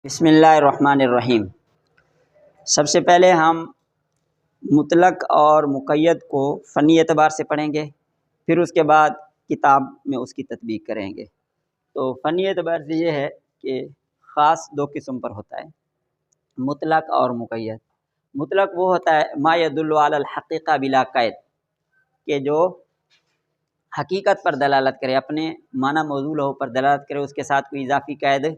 بسم اللہ الرحمن الرحیم۔ سب سے پہلے ہم مطلق اور مقید کو فنی اعتبار سے پڑھیں گے، پھر اس کے بعد کتاب میں اس کی تطبیق کریں گے۔ تو فنی اعتبار سے یہ ہے کہ خاص دو قسم پر ہوتا ہے، مطلق اور مقید۔ مطلق وہ ہوتا ہے ما یدل علی الحقیقہ بلا قید، کہ جو حقیقت پر دلالت کرے، اپنے معنی موضوع لہو پر دلالت کرے، اس کے ساتھ کوئی اضافی قید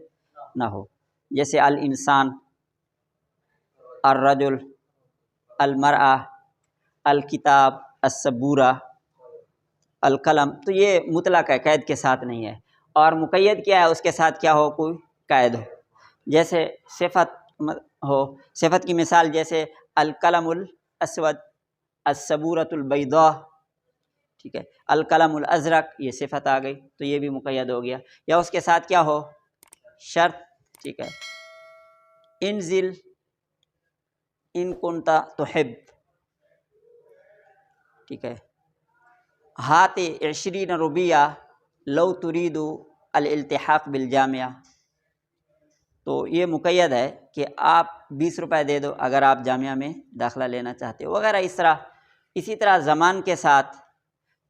نہ ہو، جیسے الانسان، الرجل، المرأة، الکتاب، السبورہ، القلم۔ تو یہ مطلق ہے، قید کے ساتھ نہیں ہے۔ اور مقید کیا ہے؟ اس کے ساتھ کیا ہو؟ کوئی قید ہو، جیسے صفت ہو۔ صفت کی مثال جیسے القلم الاسود، السبورۃ البیضاء، ٹھیک ہے، القلم الازرق، یہ صفت آ گئی تو یہ بھی مقید ہو گیا۔ یا اس کے ساتھ کیا ہو؟ شرط، ٹھیک ہے، انزل ان کنت تحب، ٹھیک ہے، ہات 20 روپیہ لو ترید الالتحاق بالجامعہ۔ تو یہ مقید ہے کہ آپ 20 روپے دے دو اگر آپ جامعہ میں داخلہ لینا چاہتے ہو، وغیرہ اس طرح۔ اسی طرح زمان کے ساتھ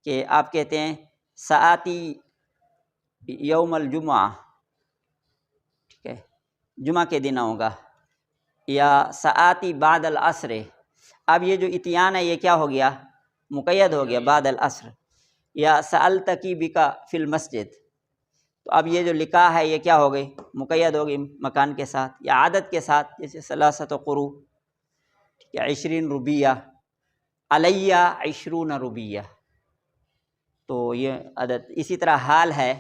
کہ آپ کہتے ہیں سآتی یوم الجمعہ، ٹھیک ہے، جمعہ کے دن آؤں گا، یا سآتی بعد العصر۔ اب یہ جو اتیان ہے یہ کیا ہو گیا؟ مقید ہو گیا، بعد العصر۔ یا سألتکی بکا فی المسجد، تو اب یہ جو لکھا ہے یہ کیا ہو گئی؟ مقید ہو گئی مکان کے ساتھ یا عدد کے ساتھ، جیسے ثلاثۃ قروء، ٹھیک ہے، 20 روپیہ، علیہ 20 روپیہ، تو یہ عدد۔ اسی طرح حال ہے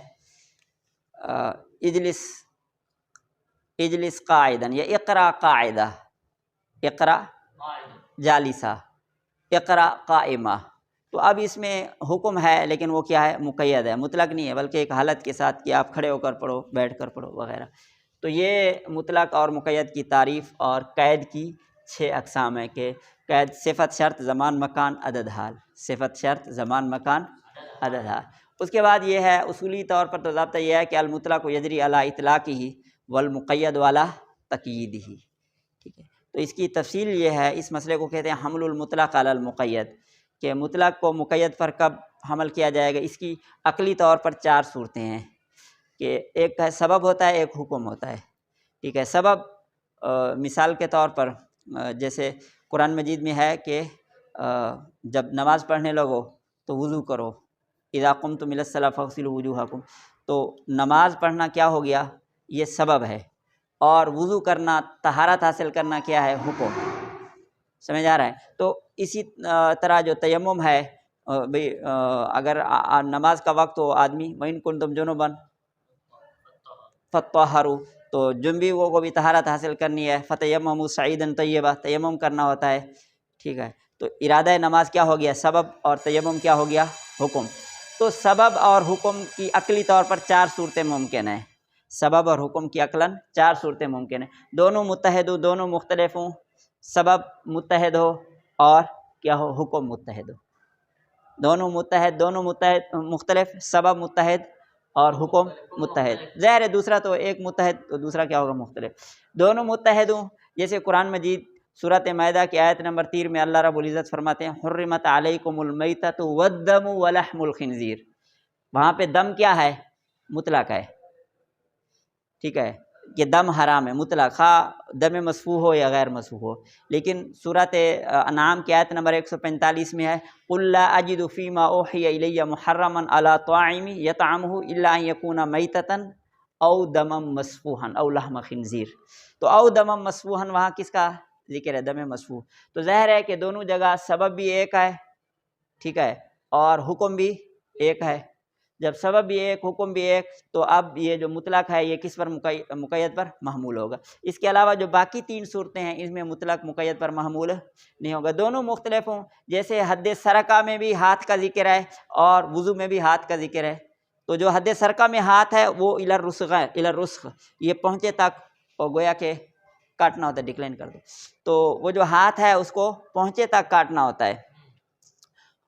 اجلس قاعدا، یا اقرا قاعدہ، اقرا جالسہ، اقرا قائمہ۔ تو اب اس میں حکم ہے لیکن وہ کیا ہے؟ مقید ہے، مطلق نہیں ہے، بلکہ ایک حالت کے ساتھ کہ آپ کھڑے ہو کر پڑھو، بیٹھ کر پڑھو، وغیرہ۔ تو یہ مطلق اور مقید کی تعریف اور قید کی 6 اقسام ہیں کہ قید صفت، شرط، زمان، مکان، عدد، حال۔ صفت، شرط، زمان، مکان، عدد، حال۔ اس کے بعد یہ ہے اصولی طور پر تو ضابطہ یہ ہے کہ المطلق یجری علی اطلاقہ والمقید علی تقییدہ، ٹھیک ہے۔ تو اس کی تفصیل یہ ہے، اس مسئلے کو کہتے ہیں حمل المطلق علی المقید، کہ مطلق کو مقید پر کب حمل کیا جائے گا۔ اس کی عقلی طور پر 4 صورتیں ہیں، کہ ایک ہے سبب ہوتا ہے، ایک حکم ہوتا ہے، ٹھیک ہے۔ سبب مثال کے طور پر جیسے قرآن مجید میں ہے کہ جب نماز پڑھنے لگو تو وضو کرو، اذا قمتم الی الصلاۃ فاغسلوا وجوہکم۔ تو نماز پڑھنا کیا ہو گیا؟ یہ سبب ہے، اور وضو کرنا، طہارت حاصل کرنا کیا ہے؟ حکم۔ سمجھ آ رہا ہے؟ تو اسی طرح جو تیمم ہے، بھئی اگر نماز کا وقت ہو، آدمی وَإِن كُنتُمْ جُنُبًا فَطَّهَّرُوا، تو جنبیوں کو بھی طہارت حاصل کرنی ہے، فَتَيَمَّمُوا صَعِيدًا طَيِّبًا، تیمم کرنا ہوتا ہے، ٹھیک ہے۔ تو ارادہ نماز کیا ہو گیا؟ سبب، اور تیمم کیا ہو گیا؟ حکم۔ تو سبب اور حکم کی عقلی طور پر 4 صورتیں ممکن ہیں، سبب اور حکم کی عقلاً 4 صورتیں ممکن ہیں، دونوں متحد ہوں، دونوں مختلف ہوں، سبب متحد ہو اور کیا ہو؟ حکم متحد ہو۔ دونوں متحد، دونوں مختلف، سبب متحد اور حکم متحد۔ ظاہر ہے دوسرا تو ایک متحد تو دوسرا کیا ہوگا؟ مختلف۔ دونوں متحد ہوں، جیسے قرآن مجید سورۃ مائدہ کی آیت نمبر 3 میں اللہ رب العزت فرماتے ہیں حرمت علیکم المیتۃ والدم ولحم الخنزیر۔ وہاں پہ دم کیا ہے؟ مطلق ہے، ٹھیک ہے، کہ دم حرام ہے مطلق، خواہ دم مسفوح ہو یا غیر مسفوح ہو۔ لیکن سورۃ انعام کی آیت نمبر 145 میں ہے قل لا اجد فیما اوحی الی محرما علی طاعم یطعمہ الا ان یکون میتۃ او دما مسفوحا او لحم خنزیر۔ تو او دما مسفوحا وہاں کس کا ذکر ہے؟ دم مسفوح۔ تو ظاہر ہے کہ دونوں جگہ سبب بھی ایک ہے، ٹھیک ہے، اور حکم بھی ایک ہے۔ جب سبب بھی ایک، حکم بھی ایک، تو اب یہ جو مطلق ہے یہ کس پر؟ مقید پر محمول ہوگا۔ اس کے علاوہ جو باقی 3 صورتیں ہیں اس میں مطلق مقید پر محمول نہیں ہوگا، دونوں مختلف ہوں۔ جیسے حد سرقہ میں بھی ہاتھ کا ذکر ہے اور وضو میں بھی ہاتھ کا ذکر ہے، تو جو حد سرقہ میں ہاتھ ہے وہ الی الرسخ، یہ پہنچے تک، اور گویا کہ کاٹنا ہوتا ہے، ڈکلائن کر دو، تو وہ جو ہاتھ ہے اس کو پہنچے تک کاٹنا ہوتا ہے۔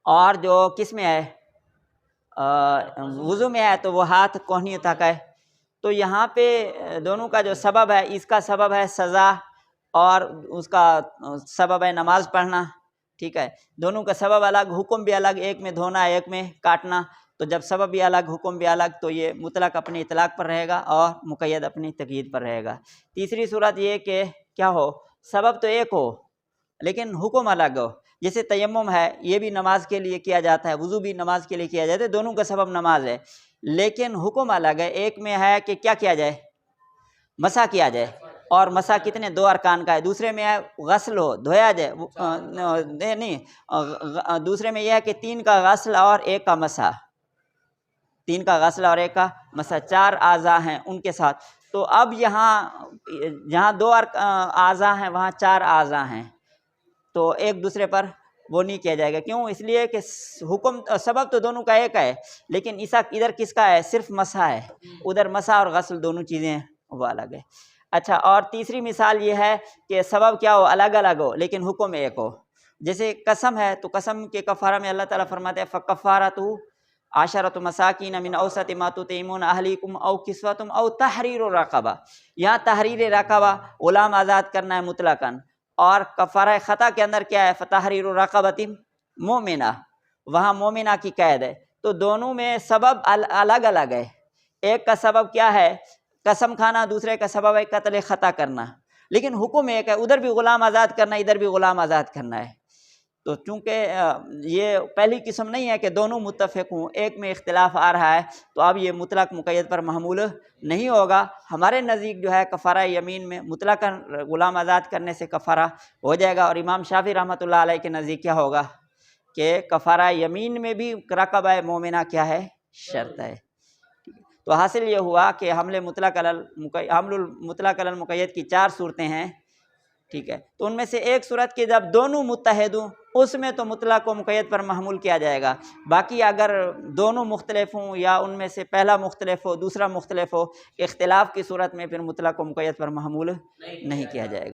اور جو کس میں ہے؟ وضو میں ہے تو وہ ہاتھ کوہنی تک ہے، تو یہاں پہ دونوں کا جو سبب ہے، اس کا سبب ہے سزا اور اس کا سبب ہے نماز پڑھنا، ٹھیک ہے، دونوں کا سبب الگ، حکم بھی الگ، ایک میں دھونا ایک میں کاٹنا، تو جب سبب بھی الگ حکم بھی الگ تو یہ مطلق اپنی اطلاق پر رہے گا اور مقید اپنی تقیید پر رہے گا۔ تیسری صورت یہ کہ کیا ہو، سبب تو ایک ہو لیکن حکم الگ ہو، جیسے تیمم ہے، یہ بھی نماز کے لیے کیا جاتا ہے، وضو بھی نماز کے لیے کیا جاتا ہے، دونوں کا سبب نماز ہے لیکن حکم الگ ہے۔ ایک میں ہے کہ کیا کیا جائے، مسح کیا جائے، اور مسح کتنے، 2 ارکان کا ہے۔ دوسرے میں ہے غسل ہو، دھویا جائے، نہیں، دوسرے میں یہ ہے کہ 3 کا غسل اور 1 کا مسح، 3 کا غسل اور 1 کا مسح، 4 اعضاء ہیں ان کے ساتھ۔ تو اب یہاں جہاں 2 اعضاء ہیں وہاں 4 اعضاء ہیں، تو ایک دوسرے پر وہ نہیں کیا جائے گا، کیوں؟ اس لیے کہ حکم سبب تو دونوں کا ایک ہے لیکن ادھر کس کا ہے، صرف مسح ہے، ادھر مسح اور غسل دونوں چیزیں وہ الگ ہے۔ اچھا، اور تیسری مثال یہ ہے کہ سبب کیا ہو، الگ الگ ہو لیکن حکم ایک ہو، جیسے قسم ہے تو قسم کے کفارہ میں اللہ تعالیٰ فرماتے ہیں فَكَفَّارَتُهُ 10 مساکین من اوسط ما تطعمون اہلیکم او کسوتہم او تحریر رقبہ، یہاں تحریر رقبہ غلام آزاد کرنا ہے مطلقاً، اور کفارہ خطا کے اندر کیا ہے، فتحریر رقبۃ مومنہ، وہاں مومنہ کی قید ہے، تو دونوں میں سبب الگ الگ ہے۔ ایک کا سبب کیا ہے، قسم کھانا، دوسرے کا سبب ہے قتل خطا کرنا، لیکن حکم ایک ہے، ادھر بھی غلام آزاد کرنا ہے، ادھر بھی غلام آزاد کرنا ہے۔ تو چونکہ یہ پہلی قسم نہیں ہے کہ دونوں متفق ہوں، ایک میں اختلاف آ رہا ہے تو اب یہ مطلق مقید پر محمول نہیں ہوگا۔ ہمارے نزدیک جو ہے کفارہ یمین میں مطلق غلام آزاد کرنے سے کفارہ ہو جائے گا، اور امام شافعی رحمۃ اللہ علیہ کے نزدیک کیا ہوگا کہ کفارہ یمین میں بھی رقبہ مومنہ کیا ہے، شرط ہے۔ تو حاصل یہ ہوا کہ حمل المطلق علی المقید کی 4 صورتیں ہیں، ٹھیک ہے، تو ان میں سے ایک صورت کی جب دونوں متحد ہوں اس میں تو مطلق و مقید پر محمول کیا جائے گا، باقی اگر دونوں مختلف ہوں یا ان میں سے پہلا مختلف ہو دوسرا مختلف ہو، اختلاف کی صورت میں پھر مطلق و مقید پر محمول نہیں کیا جائے گا۔